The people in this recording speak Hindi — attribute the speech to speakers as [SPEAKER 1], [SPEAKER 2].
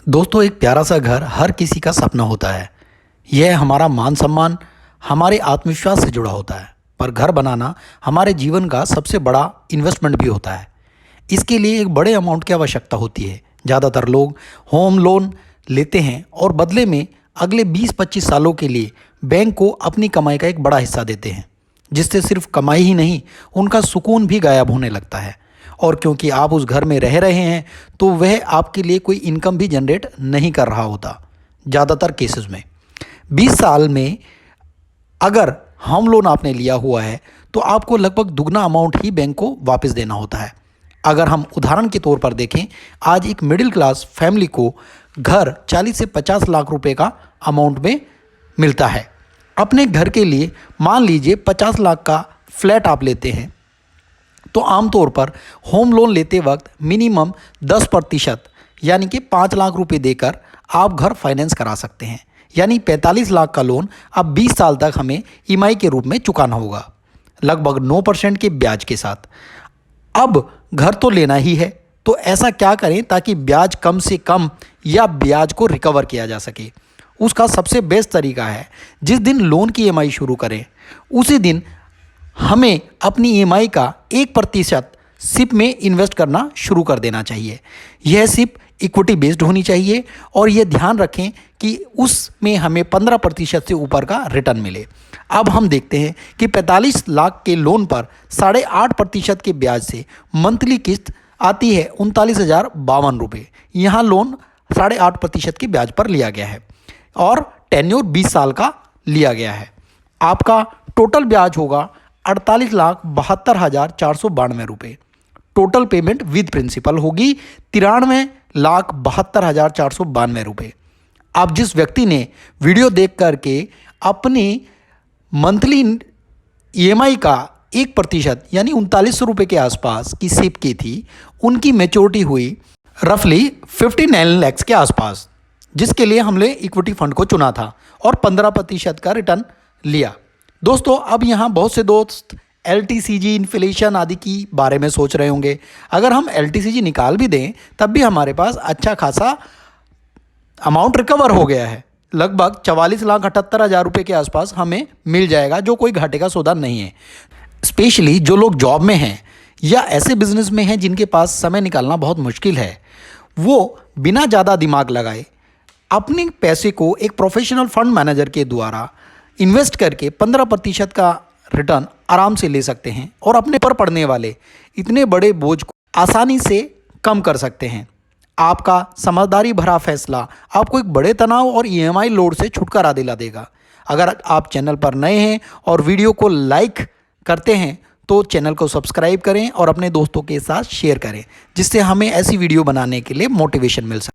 [SPEAKER 1] दोस्तों, एक प्यारा सा घर हर किसी का सपना होता है। यह हमारा मान सम्मान, हमारे आत्मविश्वास से जुड़ा होता है। पर घर बनाना हमारे जीवन का सबसे बड़ा इन्वेस्टमेंट भी होता है। इसके लिए एक बड़े अमाउंट की आवश्यकता होती है। ज़्यादातर लोग होम लोन लेते हैं और बदले में अगले 20-25 सालों के लिए बैंक को अपनी कमाई का एक बड़ा हिस्सा देते हैं, जिससे सिर्फ कमाई ही नहीं, उनका सुकून भी गायब होने लगता है। और क्योंकि आप उस घर में रह रहे हैं, तो वह आपके लिए कोई इनकम भी जनरेट नहीं कर रहा होता। ज़्यादातर केसेस में 20 साल में अगर होम लोन आपने लिया हुआ है, तो आपको लगभग दुगना अमाउंट ही बैंक को वापस देना होता है। अगर हम उदाहरण के तौर पर देखें, आज एक मिडिल क्लास फैमिली को घर 40 से 50 लाख रुपए का अमाउंट में मिलता है। अपने घर के लिए मान लीजिए 50 लाख का फ्लैट आप लेते हैं, तो आमतौर पर होम लोन लेते वक्त मिनिमम 10% यानी कि 5 लाख रुपए देकर आप घर फाइनेंस करा सकते हैं। यानी 45 लाख का लोन अब 20 साल तक हमें ईएमआई के रूप में चुकाना होगा, लगभग 9% के ब्याज के साथ। अब घर तो लेना ही है, तो ऐसा क्या करें ताकि ब्याज कम से कम या ब्याज को रिकवर किया जा सके। उसका सबसे बेस्ट तरीका है, जिस दिन लोन की ईएमआई शुरू करें उसी दिन हमें अपनी ईएमआई का 1% सिप में इन्वेस्ट करना शुरू कर देना चाहिए। यह सिप इक्विटी बेस्ड होनी चाहिए और यह ध्यान रखें कि उसमें हमें 15% से ऊपर का रिटर्न मिले। अब हम देखते हैं कि 45 लाख के लोन पर 8.5% के ब्याज से मंथली किस्त आती है 39,052 रुपये। यहाँ लोन 8.5% के ब्याज पर लिया गया है और टेन्योर 20 साल का लिया गया है। आपका टोटल ब्याज होगा 48,72,492 रुपये। टोटल पेमेंट विद प्रिंसिपल होगी 93,72,492 रुपये। अब जिस व्यक्ति ने वीडियो देख करके अपनी मंथली ईएमआई का 1% यानी 3900 रुपये के आसपास की सिप की थी, उनकी मैच्योरिटी हुई रफली 59 लैक्स के आसपास, जिसके लिए हमने इक्विटी फंड को चुना था और 15% का रिटर्न लिया। दोस्तों, अब यहाँ बहुत से दोस्त LTCG, इन्फ्लेशन आदि की बारे में सोच रहे होंगे। अगर हम LTCG निकाल भी दें, तब भी हमारे पास अच्छा खासा अमाउंट रिकवर हो गया है। लगभग 44,78,000 रुपये के आसपास हमें मिल जाएगा, जो कोई घाटे का सौदा नहीं है। स्पेशली जो लोग जॉब में हैं या ऐसे बिजनेस में हैं जिनके पास समय निकालना बहुत मुश्किल है, वो बिना ज़्यादा दिमाग लगाए अपने पैसे को एक प्रोफेशनल फंड मैनेजर के द्वारा इन्वेस्ट करके 15% का रिटर्न आराम से ले सकते हैं और अपने पर पड़ने वाले इतने बड़े बोझ को आसानी से कम कर सकते हैं। आपका समझदारी भरा फैसला आपको एक बड़े तनाव और ईएमआई लोड से छुटकारा दिला देगा। अगर आप चैनल पर नए हैं और वीडियो को लाइक करते हैं, तो चैनल को सब्सक्राइब करें और अपने दोस्तों के साथ शेयर करें, जिससे हमें ऐसी वीडियो बनाने के लिए मोटिवेशन मिल सके।